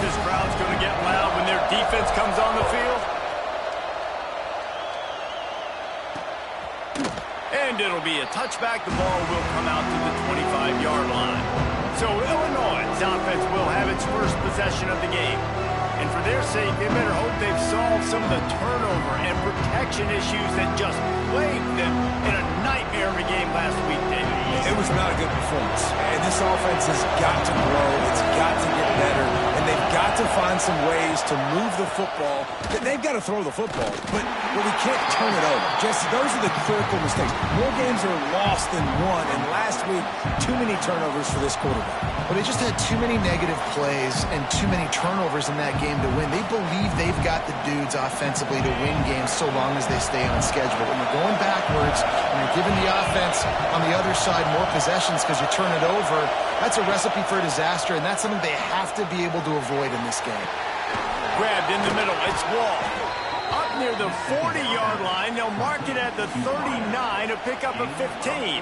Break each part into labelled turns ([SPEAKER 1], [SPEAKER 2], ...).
[SPEAKER 1] this crowd's going to get loud when their defense comes on the field? And it'll be a touchback. The ball will come out to the 25-yard line. So Illinois' offense will have its first possession of the game. And for their sake, they better hope they've solved some of the turnover and protection issues that just plagued them in a nightmare of a game last week, David.
[SPEAKER 2] It was not a good performance. And this offense has got to grow. It's got to get better. And they've got to find some ways to move the football. They've got to throw the football, but we can't turn it over. Jesse, those are the critical mistakes. More games are lost than won, and last week, too many turnovers for this quarterback.
[SPEAKER 3] Well, they just had too many negative plays and too many turnovers in that game to win. They believe they've got the dudes offensively to win games so long as they stay on schedule. But when you're going backwards and you're giving the offense on the other side more possessions because you turn it over, that's a recipe for disaster, and that's something they have to be able to avoid in this game.
[SPEAKER 1] Grabbed in the middle. It's Wall. Up near the 40-yard line. They'll mark it at the 39, a pickup of 15.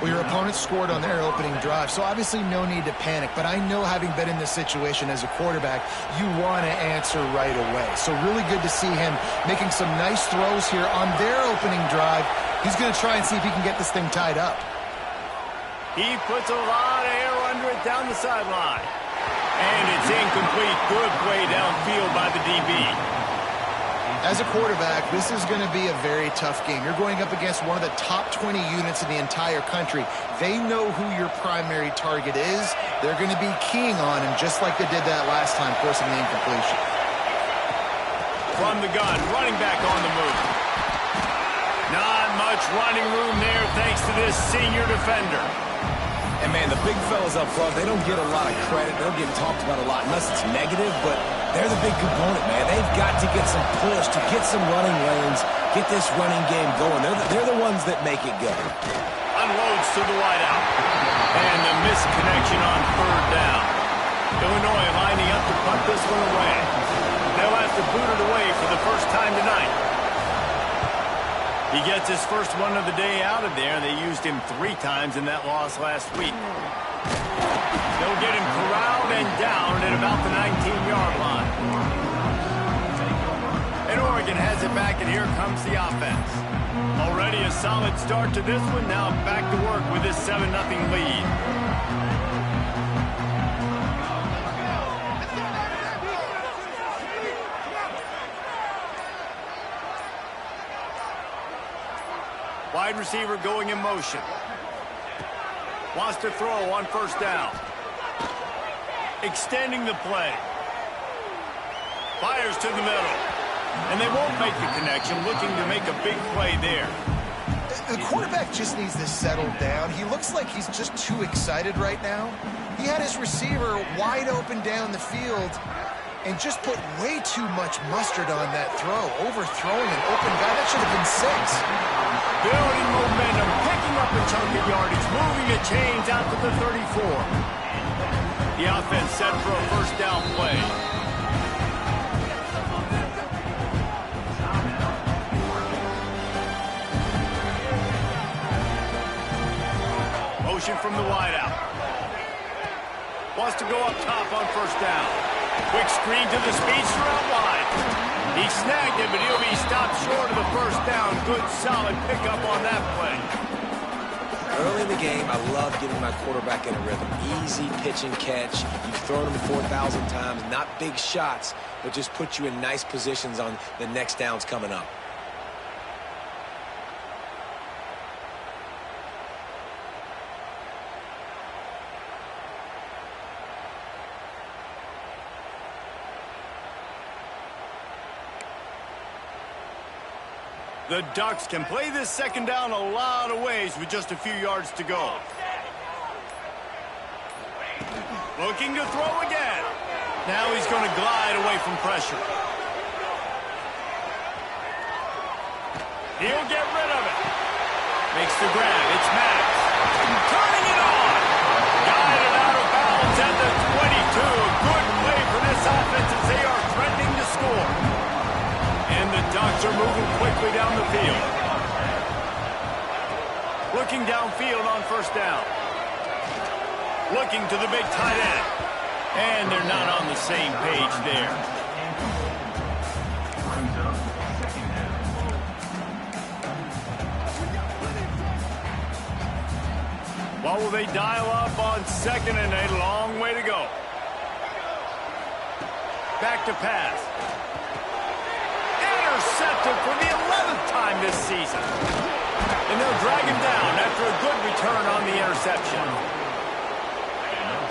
[SPEAKER 3] Well, your opponent scored on their opening drive, so obviously no need to panic. But I know, having been in this situation as a quarterback, you want to answer right away. So really good to see him making some nice throws here on their opening drive. He's going to try and see if he can get this thing tied up.
[SPEAKER 1] He puts a lot of air under it down the sideline. And it's incomplete. Good play downfield by the DB.
[SPEAKER 3] As a quarterback, this is going to be a very tough game. You're going up against one of the top 20 units in the entire country. They know who your primary target is. They're going to be keying on him just like they did that last time, forcing the incompletion.
[SPEAKER 1] From the gun, running back on the move. Not much running room there thanks to this senior defender.
[SPEAKER 2] And, man, the big fellas up front, they don't get a lot of credit. They don't get talked about a lot unless it's negative, but they're the big component, man. They've got to get some push, to get some running lanes, get this running game going. They're the ones that make it go.
[SPEAKER 1] Unloads to the wideout. And the missed connection on third down. Illinois lining up to punt this one away. They'll have to boot it away for the first time tonight. He gets his first one of the day out of there. They used him 3 times in that loss last week. They'll get him corralled and down at about the 19-yard line. And Oregon has it back, and here comes the offense. Already a solid start to this one. Now back to work with this 7-0 lead. Wide receiver going in motion. Wants to throw on first down. Extending the play. Fires to the middle. And they won't make the connection, looking to make a big play there.
[SPEAKER 3] The quarterback just needs to settle down. He looks like he's just too excited right now. He had his receiver wide open down the field and just put way too much mustard on that throw, overthrowing an open guy. That should have been 6.
[SPEAKER 1] Building momentum, picking up a chunk of yardage, moving the chains out to the 34. The offense set for a first down play. Motion from the wideout. Wants to go up top on first down. Quick screen to the speedster out wide. He snagged it, but he'll be stopped short of the first down. Good, solid pickup on that play.
[SPEAKER 2] Early in the game, I love getting my quarterback in a rhythm. Easy pitch and catch. You've thrown him 4,000 times. Not big shots, but just put you in nice positions on the next downs coming up.
[SPEAKER 1] The Ducks can play this second down a lot of ways with just a few yards to go. Looking to throw again. Now he's going to glide away from pressure. He'll get rid of it. Makes the grab. It's Max. Turning it on. Got it out of bounds at the 22. Good play for this offense as they are threatening to score. And the Ducks are moving quickly down the field. Looking downfield on first down. Looking to the big tight end. And they're not on the same page there. What will they dial up on second and a long way to go? Back to pass. Intercepted for the 11th time this season. And they'll drag him down after a good return on the interception.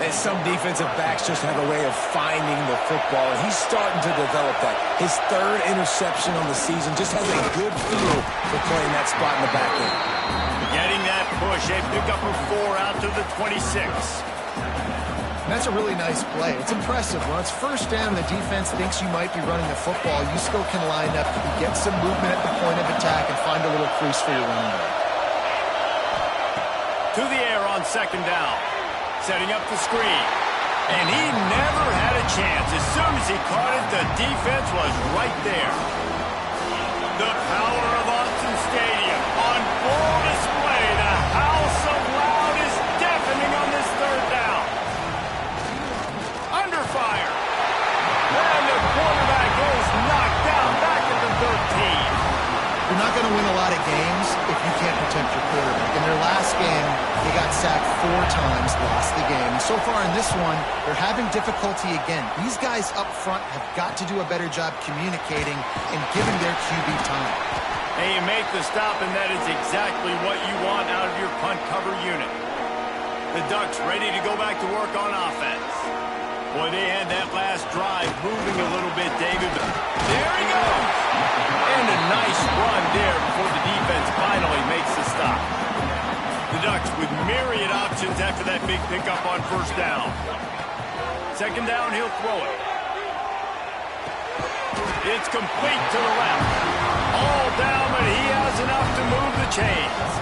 [SPEAKER 2] And some defensive backs just have a way of finding the football, and he's starting to develop that. His third interception on the season just has a good feel for playing that spot in the back end.
[SPEAKER 1] Getting that push, a pickup of 4 out to the 26.
[SPEAKER 3] And that's a really nice play. It's impressive. When it's first down, the defense thinks you might be running the football. You still can line up, you get some movement at the point of attack, and find a little crease for your running back.
[SPEAKER 1] To the air on second down. Setting up the screen. And he never had a chance. As soon as he caught it, the defense was right there. The power of Autzen Stadium on full display. The house of loud is deafening on this third down. Under fire. And the quarterback goes knocked down back at the 13.
[SPEAKER 3] You're not going to win a lot of games if you can't protect your quarterback. In their last game, they got sacked 4 times, lost the game. So far in this one, they're having difficulty again. These guys up front have got to do a better job communicating and giving their QB time.
[SPEAKER 1] And you make the stop, and that is exactly what you want out of your punt cover unit. The Ducks ready to go back to work on offense. Boy, they had that last drive moving a little bit, David. There he goes! And a nice run there before the defense finally makes the stop. The Ducks with myriad options after that big pickup on first down. Second down, he'll throw it. It's complete to the left. All down, but he has enough to move the chains.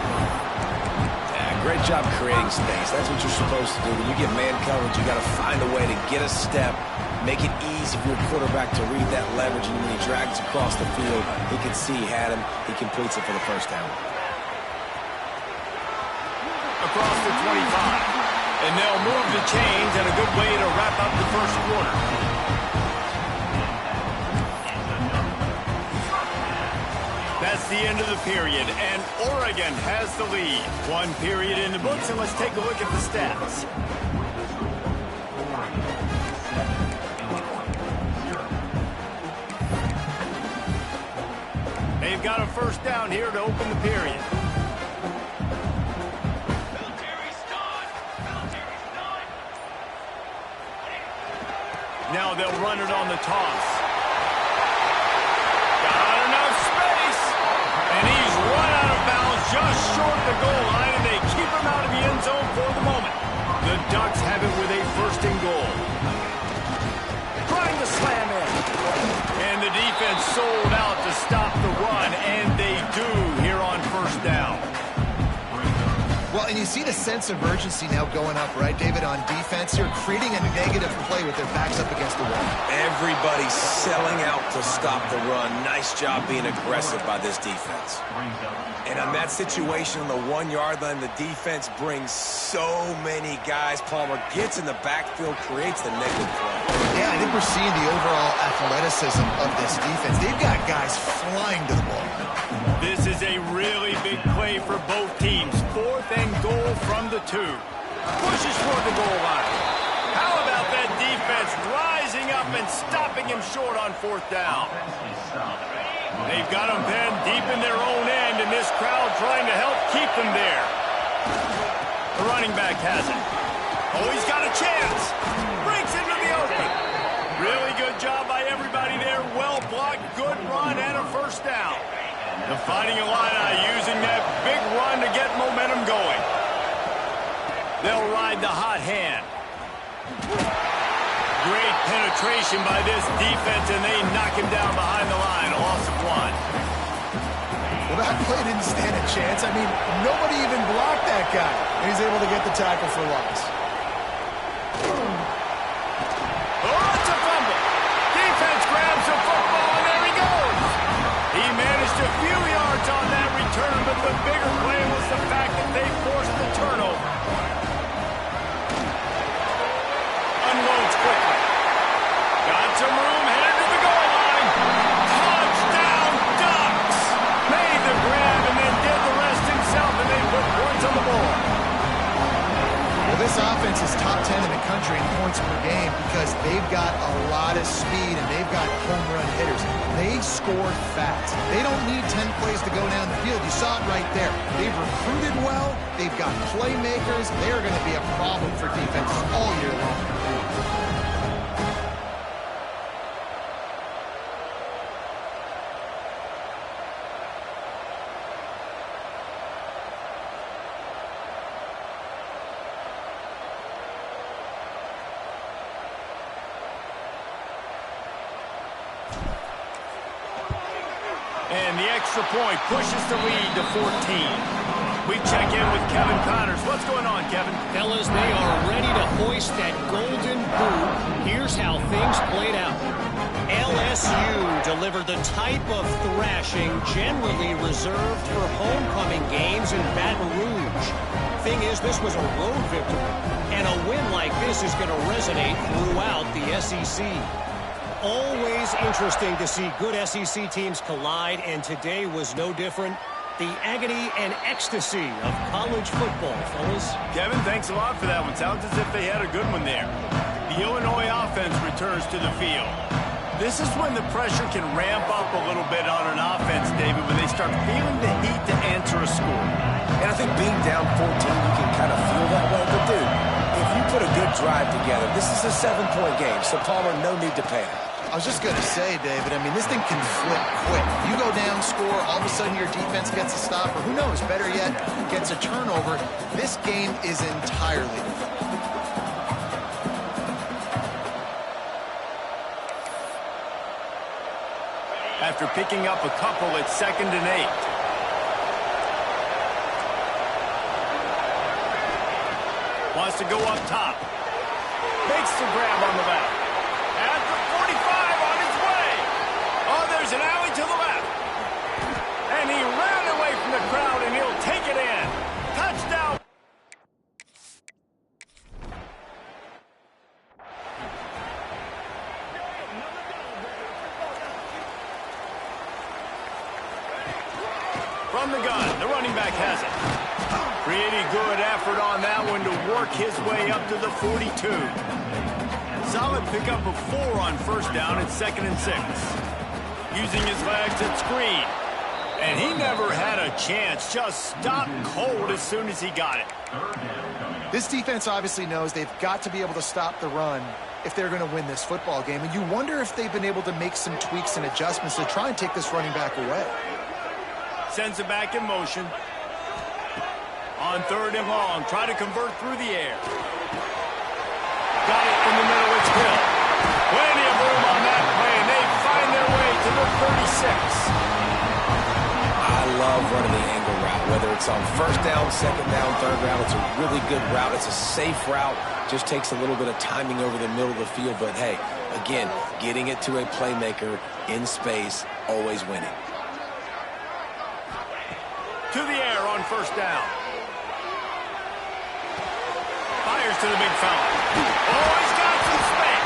[SPEAKER 2] Great job creating space. That's what you're supposed to do. When you get man coverage, you got to find a way to get a step, make it easy for your quarterback to read that leverage, and when he drags across the field, he can see he had him. He completes it for the first down.
[SPEAKER 1] Across the 25. And they'll move the chains, and a good way to wrap up the first quarter. That's the end of the period, and Oregon has the lead. 1 period in the books, and let's take a look at the stats. They've got a first down here to open the period. Now they'll run it on the toss. Got enough space. And he's run out of bounds just short of the goal line, and they keep him out of the end zone for the moment. The Ducks have it with a first and goal. Trying to slam in. And the defense sold out to stop the run, and they do here on first down.
[SPEAKER 3] Well, and you see the sense of urgency now going up, right, David, on defense. You're creating a negative play with their backs up against the wall.
[SPEAKER 2] Everybody's selling out to stop the run. Nice job being aggressive by this defense. And on that situation on the 1-yard line, the defense brings so many guys. Palmer gets in the backfield, creates the negative play.
[SPEAKER 3] Yeah, I think we're seeing the overall athleticism of this defense. They've got guys flying to the ball.
[SPEAKER 1] This is a really big play for both teams. 4th and goal from the 2. Pushes toward the goal line. How about that defense rising up and stopping him short on 4th down? They've got him pinned deep in their own end, and this crowd trying to help keep them there. The running back has it. Oh, he's got a chance. Breaks into the open. Really good job by everybody there. Well blocked, good run, and a first down. The Fighting Illini using that big run to get momentum going. They'll ride the hot hand. Great penetration by this defense, and they knock him down behind the line. A loss of 1.
[SPEAKER 3] Well, that play didn't stand a chance. I mean, nobody even blocked that guy. And he's able to get the tackle for loss.
[SPEAKER 1] Oh, it's a fumble. Defense grabs the football, and there he goes. He managed a few yards on that return, but the bigger play was the fact that they forced the turnover. Unloads quick.
[SPEAKER 3] This offense is top 10 in the country in points per game because they've got a lot of speed and they've got home run hitters. They score fast. They don't need 10 plays to go down the field. You saw it right there. They've recruited well. They've got playmakers. They are going to be a problem for defenses all year long.
[SPEAKER 1] And the extra point pushes the lead to 14. We check in with Kevin Connors. What's going on, Kevin?
[SPEAKER 4] Fellas, they are ready to hoist that golden boot. Here's how things played out. LSU delivered the type of thrashing generally reserved for homecoming games in Baton Rouge. Thing is, this was a road victory, and a win like this is going to resonate throughout the SEC. Always interesting to see good SEC teams collide, and today was no different. The agony and ecstasy of college football, fellas.
[SPEAKER 1] Kevin, thanks a lot for that one. Sounds as if they had a good one there. The Illinois offense returns to the field. This is when the pressure can ramp up a little bit on an offense, David, when they start feeling the heat to answer a score.
[SPEAKER 2] And I think being down 14, you can kind of feel that way. But, dude, if you put a good drive together, this is a 7-point game, so Palmer, no need to panic.
[SPEAKER 3] I was just going to say, David, I mean, this thing can flip quick. You go down, score, all of a sudden your defense gets a stop, or who knows, better yet, gets a turnover. This game is entirely different.
[SPEAKER 1] After picking up a couple, it's 2nd and 8. Wants to go up top. Makes the grab on the left. At the 45 on his way. Oh, there's an alley to the left. And he ran away from the crowd, and he'll take it in. Touchdown. From the gun, the running back has it. Pretty good effort on that one to work his way up to the 42. Solid pickup of 4 on 1st down at 2nd and 6. Using his legs at screen. And he never had a chance. Just stopped cold as soon as he got it.
[SPEAKER 3] This defense obviously knows they've got to be able to stop the run if they're going to win this football game. And you wonder if they've been able to make some tweaks and adjustments to try and take this running back away.
[SPEAKER 1] Sends it back in motion. On 3rd and long, try to convert through the air. Got it in the middle, it's Hill. Plenty of room on that play, and they find their way to the 36.
[SPEAKER 2] I love running the angle route, whether it's on 1st down, 2nd down, 3rd down. It's a really good route. It's a safe route. Just takes a little bit of timing over the middle of the field. But, hey, again, getting it to a playmaker in space, always winning.
[SPEAKER 1] To the air on 1st down. Fires to the big fella. Oh, he's got some space.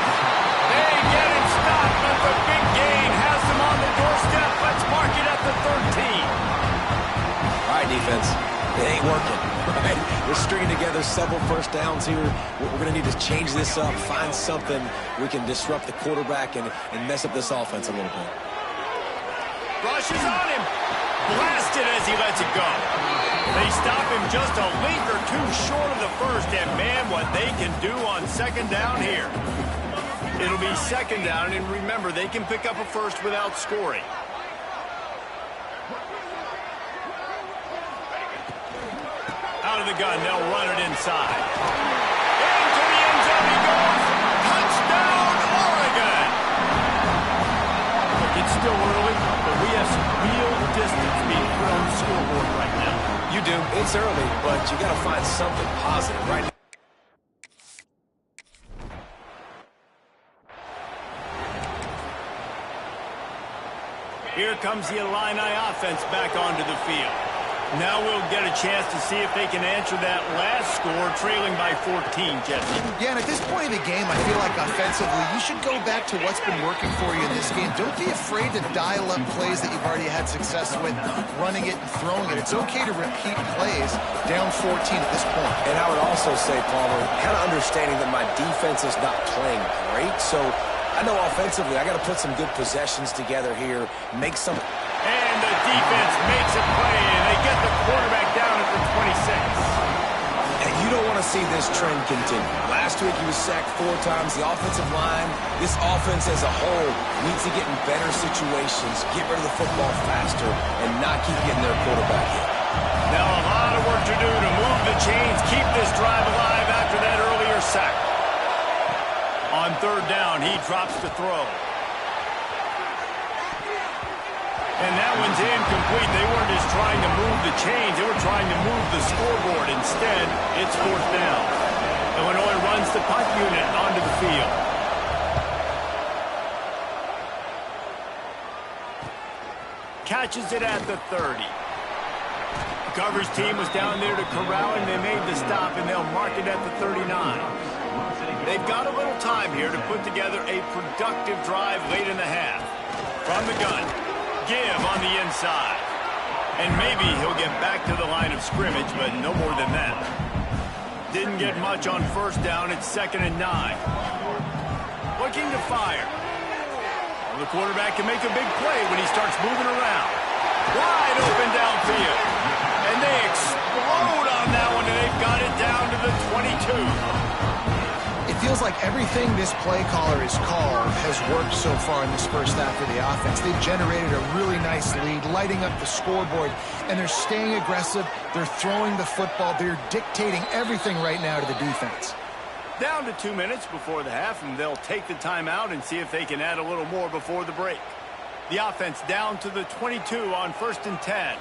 [SPEAKER 1] They get him stopped, but the big gain has them on the doorstep. Let's mark it at the 13.
[SPEAKER 2] All right, defense. It ain't working. Right? We're stringing together several 1st downs here. We're going to need to change this up, find something we can disrupt the quarterback and mess up this offense a little bit.
[SPEAKER 1] Rushes on him. Blasted as he lets it go. They stop him just a length or 2 short of the 1st, and man, what they can do on 2nd down here. It'll be 2nd down, and remember, they can pick up a 1st without scoring. Out of the gun, they'll run it inside. Into the end zone he goes. Touchdown, Oregon! Look, it's still early, but we have some real distance being thrown to the scoreboard right now.
[SPEAKER 2] You do. It's early, but you got to find something positive right now.
[SPEAKER 1] Here comes the Illini offense back onto the field. Now we'll get a chance to see if they can answer that last score, trailing by 14, Jesse.
[SPEAKER 3] Yeah, and at this point of the game, I feel like offensively, you should go back to what's been working for you in this game. Don't be afraid to dial up plays that you've already had success with, running it and throwing it. It's okay to repeat plays down 14 at this point.
[SPEAKER 2] And I would also say, Palmer, kind of understanding that my defense is not playing great, so I know offensively I got to put some good possessions together here, make some...
[SPEAKER 1] And the defense makes a play, and they get the quarterback down at the 26.
[SPEAKER 2] And you don't want to see this trend continue. Last week he was sacked 4 times. The offensive line, this offense as a whole, needs to get in better situations, get rid of the football faster, and not keep getting their quarterback hit.
[SPEAKER 1] Now a lot of work to do to move the chains, keep this drive alive after that earlier sack. On third down, he drops to throw. And that one's incomplete. They weren't just trying to move the chains. They were trying to move the scoreboard. Instead, it's fourth down. Illinois runs the punt unit onto the field. Catches it at the 30. The coverage team was down there to corral him. They made the stop, and they'll mark it at the 39. They've got a little time here to put together a productive drive late in the half. From the gun. Give on the inside. And maybe he'll get back to the line of scrimmage, but no more than that. Didn't get much on first down. It's 2nd and 9. Looking to fire. Well, the quarterback can make a big play when he starts moving around. Wide open downfield. And they explode on that one, and they've got it down to the 22.
[SPEAKER 3] It feels like everything this play caller has called has worked so far in this first half of the offense. They've generated a really nice lead, lighting up the scoreboard, and they're staying aggressive. They're throwing the football. They're dictating everything right now to the defense.
[SPEAKER 1] Down to 2 minutes before the half, and they'll take the timeout and see if they can add a little more before the break. The offense down to the 22 on 1st and 10.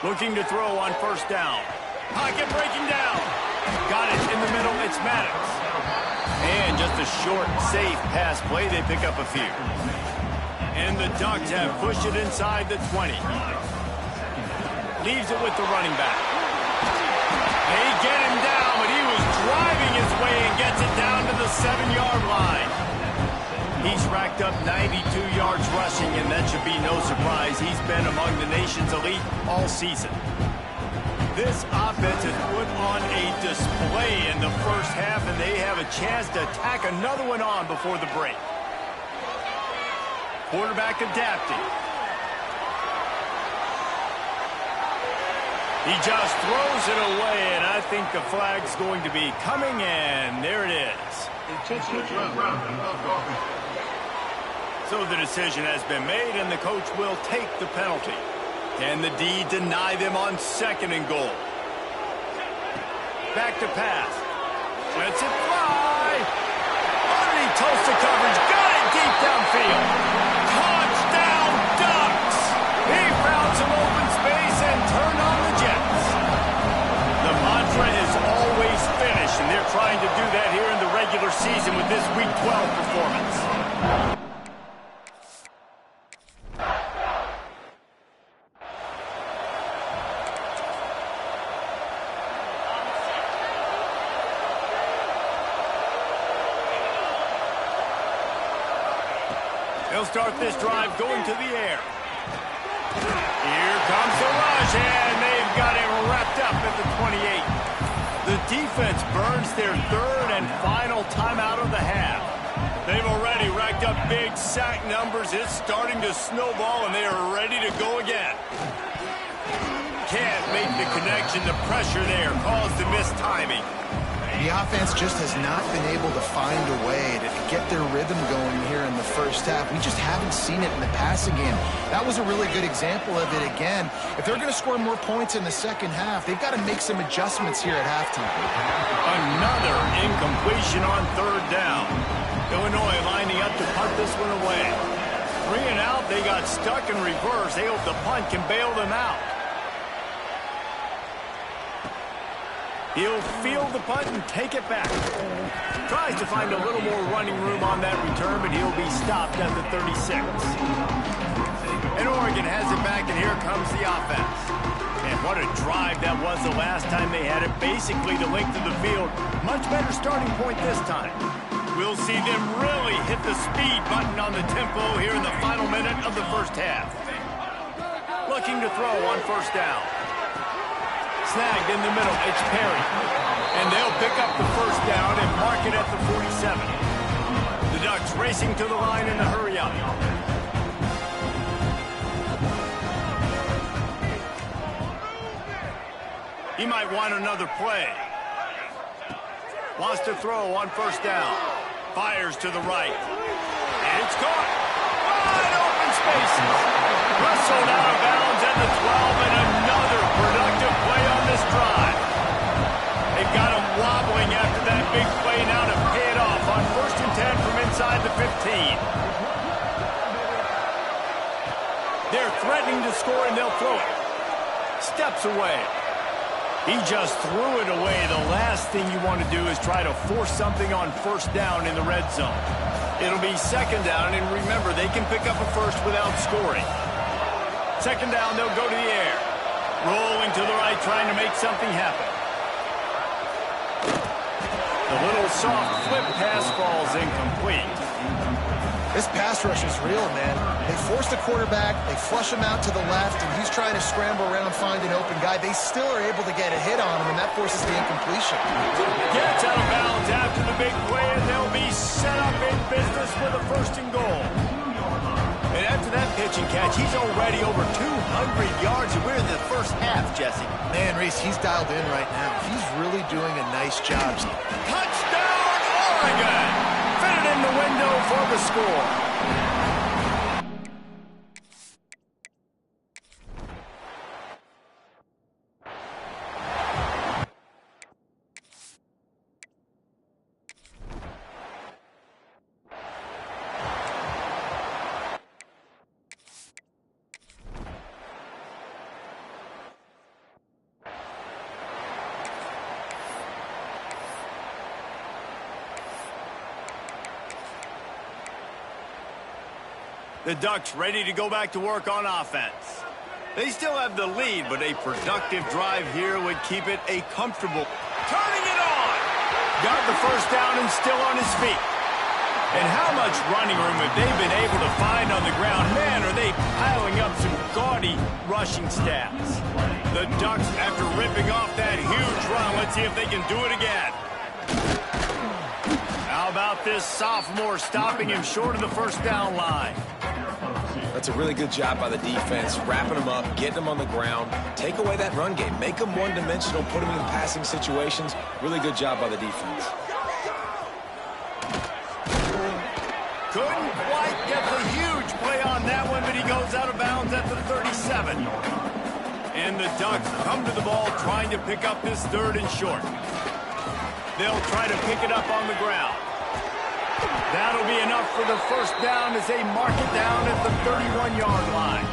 [SPEAKER 1] Looking to throw on first down. Pocket breaking down. Got it in the middle. It's Maddox. And just a short, safe pass play. They pick up a few. And the Ducks have pushed it inside the 20. Leaves it with the running back. They get him down, but he was driving his way and gets it down to the 7-yard line. He's racked up 92 yards rushing, and that should be no surprise. He's been among the nation's elite all season. This offense has put on a display in the first half, and they have a chance to tack another one on before the break. Quarterback adapting. He just throws it away, and I think the flag's going to be coming, and there it is. So the decision has been made, and the coach will take the penalty. Can the D deny them on 2nd and goal? Back to pass. Lets it fly. Underneath Tulsa coverage. Got it deep downfield. Touchdown Ducks. He found some open space and turned on the Jets. The mantra is always finish, and they're trying to do that here in the regular season with this Week 12 performance. They'll start this drive going to the air. Here comes the rush, and they've got it wrapped up at the 28. The defense burns their 3rd and final timeout of the half. They've already racked up big sack numbers. It's starting to snowball, and they are ready to go again. Can't make the connection. The pressure there caused the missed timing.
[SPEAKER 3] The offense just has not been able to find a way to get their rhythm going here in the first half. We just haven't seen it in the passing game. That was a really good example of it again. If they're going to score more points in the second half, they've got to make some adjustments here at halftime.
[SPEAKER 1] Another incompletion on 3rd down. Illinois lining up to punt this one away. 3 and out, they got stuck in reverse. They hope the punt can bail them out. He'll field the punt and take it back. Tries to find a little more running room on that return, but he'll be stopped at the 36. And Oregon has it back, and here comes the offense. And What a drive that was the last time they had it. Basically the length of the field. Much better starting point this time. We'll see them really hit the speed button on the tempo here in the final minute of the first half. Looking to throw on first down. Snagged in the middle. It's Perry. And they'll pick up the first down and mark it at the 47. The Ducks racing to the line in the hurry up. He might want another play. Wants to throw on first down. Fires to the right. And it's caught. Wide open spaces. Wrestled out of bounds at the 12, and another productive play on this drive. They've got him wobbling after that big play now to pay it off on 1st and 10 from inside the 15. They're threatening to score, and they'll throw it. Steps away. He just threw it away. The last thing you want to do is try to force something on first down in the red zone. It'll be second down, and remember, they can pick up a first without scoring. Second down, they'll go to the air. Rolling to the right, trying to make something happen. The little soft flip pass falls incomplete.
[SPEAKER 3] This pass rush is real, man. They force the quarterback, they flush him out to the left, and he's trying to scramble around, find an open guy. They still are able to get a hit on him, and that forces the incompletion.
[SPEAKER 1] Gets out of bounds after the big play, and they'll be set up in business with a 1st and goal. And after that pitch and catch, he's already over 200 yards, and we're in the first half, Jesse.
[SPEAKER 3] Man, Reese, he's dialed in right now. He's really doing a nice job.
[SPEAKER 1] Touchdown, Oregon! Fit it in the window for the score. The Ducks ready to go back to work on offense. They still have the lead, but a productive drive here would keep it a comfortable. Turning it on! Got the first down and still on his feet. And how much running room have they been able to find on the ground? Man, are they piling up some gaudy rushing stats. The Ducks, after ripping off that huge run, let's see if they can do it again. How about this sophomore stopping him short of the first down line?
[SPEAKER 2] That's a really good job by the defense, wrapping them up, getting them on the ground, take away that run game, make them one-dimensional, put them in passing situations. Really good job by the defense.
[SPEAKER 1] Couldn't quite get the huge play on that one, but he goes out of bounds at the 37. And the Ducks come to the ball trying to pick up this 3rd and short. They'll try to pick it up on the ground. That'll be enough for the first down as they mark it down at the 31-yard line.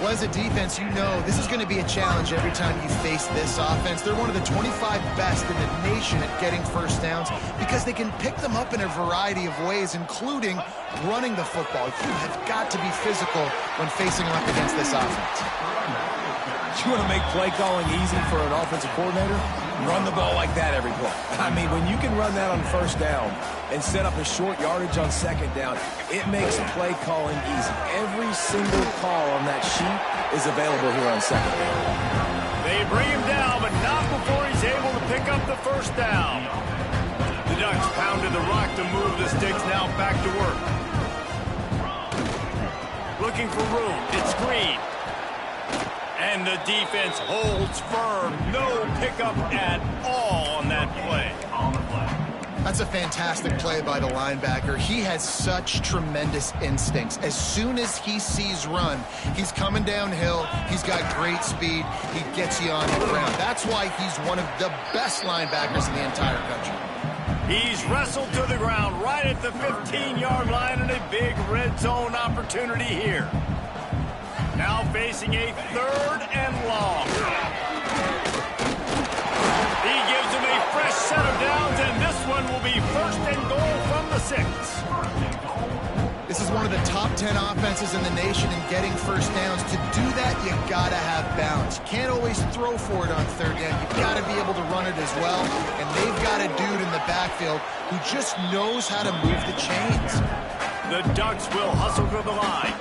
[SPEAKER 3] Well, as a defense, you know this is going to be a challenge every time you face this offense. They're one of the 25 best in the nation at getting first downs because they can pick them up in a variety of ways, including running the football. You have got to be physical when facing off against this offense.
[SPEAKER 2] You want to make play calling easy for an offensive coordinator? Run the ball like that every play. I mean, when you can run that on first down and set up a short yardage on second down, it makes play calling easy. Every single call on that sheet is available here on second down.
[SPEAKER 1] They bring him down, but not before he's able to pick up the first down. The Ducks pounded the rock to move the sticks, now back to work. Looking for room. It's Green. And the defense holds firm. No pickup at all on that play.
[SPEAKER 3] That's a fantastic play by the linebacker. He has such tremendous instincts. As soon as he sees run, he's coming downhill. He's got great speed. He gets you on the ground. That's why he's one of the best linebackers in the entire country.
[SPEAKER 1] He's wrestled to the ground right at the 15-yard line, and a big red zone opportunity here. Now facing a 3rd and long. He gives him a fresh set of downs, and this one will be 1st and goal from the 6.
[SPEAKER 3] This This is one of the top 10 offenses in the nation in getting first downs. To do that, you got to have balance. You can't always throw for it on third down. You've got to be able to run it as well. And they've got a dude in the backfield who just knows how to move the chains.
[SPEAKER 1] The Ducks will hustle to the line.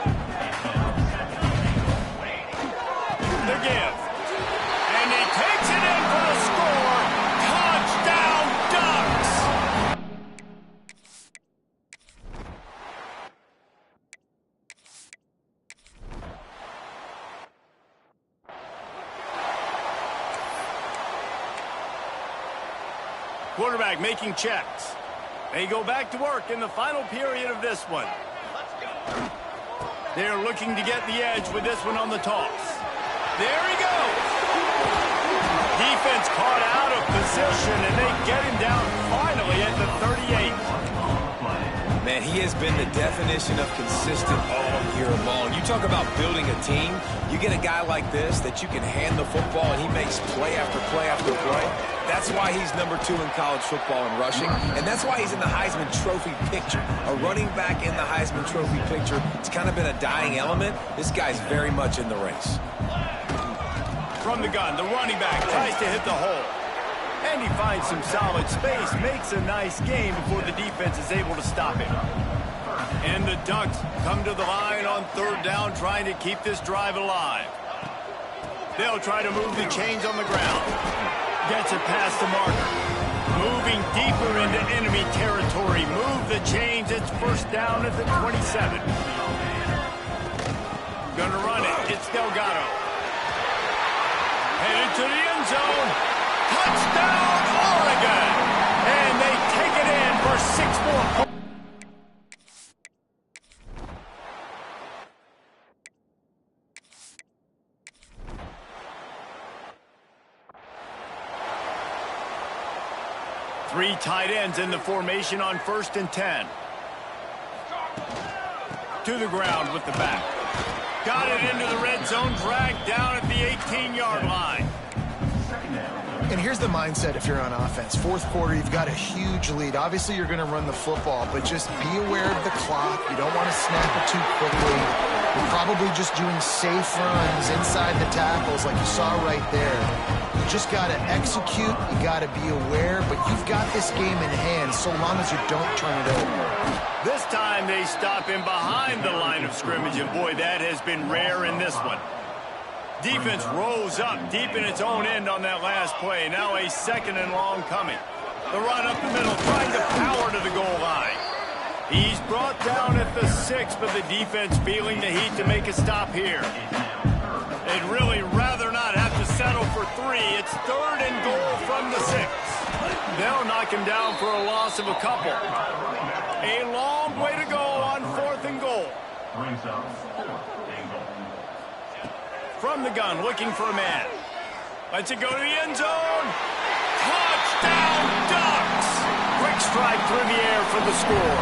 [SPEAKER 1] The give. And he takes it in for a score. Touchdown, Ducks! Quarterback making checks. They go back to work in the final period of this one. They're looking to get the edge with this one on the toss. There he goes. Defense caught out of position, and they get him down finally at the 38.
[SPEAKER 2] Man, he has been the definition of consistent all year long. You talk about building a team. You get a guy like this that you can hand the football, and he makes play after play after play. That's why he's number 2 in college football in rushing, and that's why he's in the Heisman Trophy picture. A running back in the Heisman Trophy picture. It's kind of been a dying element. This guy's very much in the race.
[SPEAKER 1] From the gun, the running back tries to hit the hole. And he finds some solid space, makes a nice game before the defense is able to stop him. And the Ducks come to the line on third down, trying to keep this drive alive. They'll try to move the chains on the ground. Gets it past the marker. Moving deeper into enemy territory. Move the chains. It's first down at the 27. Gonna run it. It's Delgado. Headed to the end zone. Touchdown, Oregon! And they take it in for 6 more points. Three tight ends in the formation on 1st and 10. To the ground with the back. Got it into the red zone, dragged down at the 18-yard line.
[SPEAKER 3] And here's the mindset if you're on offense. Fourth quarter, you've got a huge lead. Obviously, you're going to run the football, but just be aware of the clock. You don't want to snap it too quickly. You're probably just doing safe runs inside the tackles like you saw right there. You just got to execute. You got to be aware, but you've got this game in hand so long as you don't turn it over.
[SPEAKER 1] This time they stop him behind the line of scrimmage, and boy, that has been rare in this one. Defense rolls up deep in its own end on that last play. Now a 2nd and long coming. The run up the middle, trying to power to the goal line. He's brought down at the 6, but the defense feeling the heat to make a stop here. They'd really rather not have to settle for 3. It's 3rd and goal from the 6. They'll knock him down for a loss of a couple. A long way to go on 4th and goal. From the gun, looking for a man. Lets it go to the end zone. Touchdown, Ducks! Quick strike through the air for the score.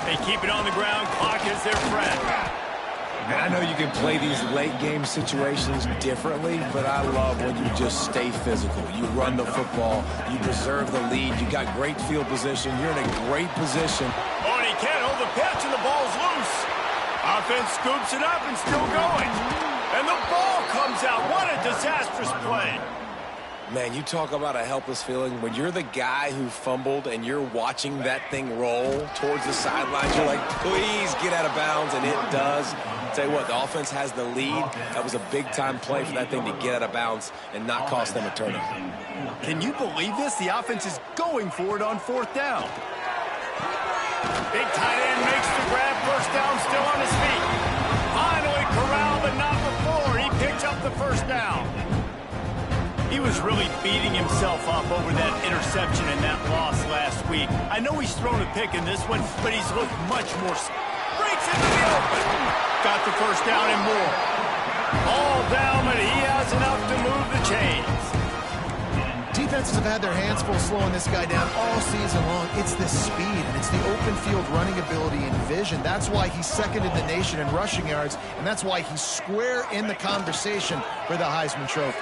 [SPEAKER 1] They keep it on the ground. Clock is their friend.
[SPEAKER 2] And I know you can play these late-game situations differently, but I love when you just stay physical. You run the football. You preserve the lead. You got great field position. You're in a great position.
[SPEAKER 1] Oh, and he can't hold the pitch, and the ball's loose. Offense scoops it up and still going. And the ball comes out. What a disastrous play.
[SPEAKER 2] Man, you talk about a helpless feeling. When you're the guy who fumbled and you're watching that thing roll towards the sidelines, you're like, please get out of bounds, and it does. Tell you what, the offense has the lead. That was a big-time play for that thing to get out of bounds and not cost them a turnover.
[SPEAKER 1] Can you believe this? The offense is going for it on 4th down. Big tight end makes the grab. First down, still on his feet. Finally corralled, but not before. He picks up the first down. He was really beating himself up over that interception and that loss last week. I know he's thrown a pick in this one, but he's looked much more. Breaks into the open. Got the first down and more. All down, but he has enough to move the chains.
[SPEAKER 3] defenses have had their hands full slowing this guy down all season long. It's the speed, and it's the open field running ability and vision. That's why he's second in the nation in rushing yards, and that's why he's square in the conversation for the Heisman Trophy.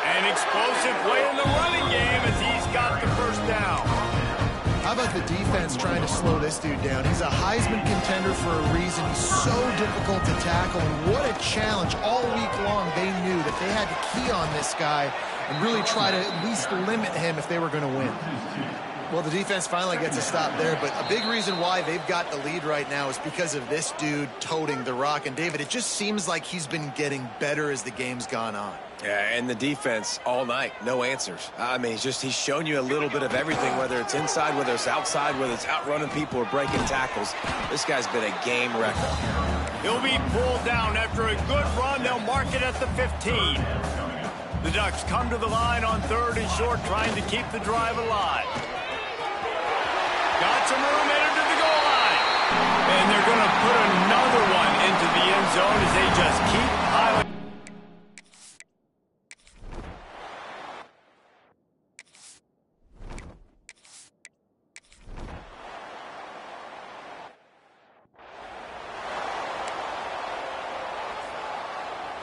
[SPEAKER 1] An explosive play in the running game as he's got the first down.
[SPEAKER 3] How about the defense trying to slow this dude down? He's a Heisman contender for a reason. He's so difficult to tackle, and what a challenge. All week long, they knew that they had to key on this guy and really try to at least limit him if they were going to win. Well, the defense finally gets a stop there, but a big reason why they've got the lead right now is because of this dude toting the rock. And, David, it just seems like he's been getting better as the game's gone on.
[SPEAKER 2] Yeah, and the defense all night, no answers. I mean, he's shown you a little bit of everything, whether it's inside, whether it's outside, whether it's outrunning people or breaking tackles. This guy's been a game wrecker.
[SPEAKER 1] He'll be pulled down after a good run. They'll mark it at the 15. The Ducks come to the line on 3rd and short, trying to keep the drive alive. Got some room headed to the goal line. And they're going to put another one into the end zone as they just keep piling.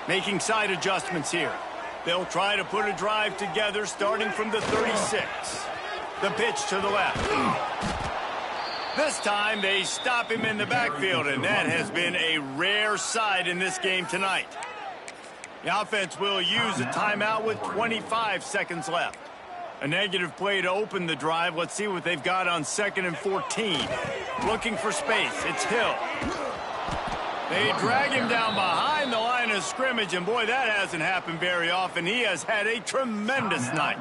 [SPEAKER 1] Making side adjustments here. They'll try to put a drive together starting from the 36. The pitch to the left. This time they stop him in the backfield, and that has been a rare sight in this game tonight. The offense will use a timeout with 25 seconds left. A negative play to open the drive. Let's see what they've got on 2nd and 14. Looking for space. It's Hill. They drag him down behind the line of scrimmage, and boy, that hasn't happened very often. He has had a tremendous night.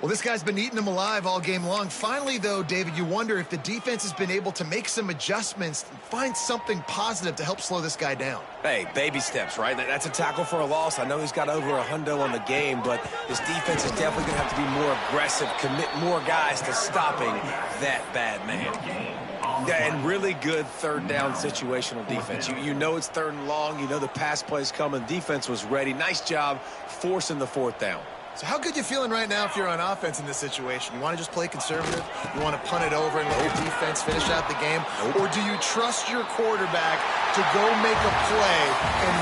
[SPEAKER 3] Well, this guy's been eating them alive all game long. Finally, though, David, you wonder if the defense has been able to make some adjustments and find something positive to help slow this guy down.
[SPEAKER 2] Hey, baby steps, right? That's a tackle for a loss. I know he's got over a hundo on the game, but this defense is definitely going to have to be more aggressive, commit more guys to stopping that bad man. Yeah, and really good 3rd down situational defense. You know it's 3rd and long. You know the pass play's coming. Defense was ready. Nice job forcing the 4th down.
[SPEAKER 3] So how good you feeling right now if you're on offense in this situation? You want to just play conservative? You want to punt it over and let your defense finish out the game? Or do you trust your quarterback to go make a play and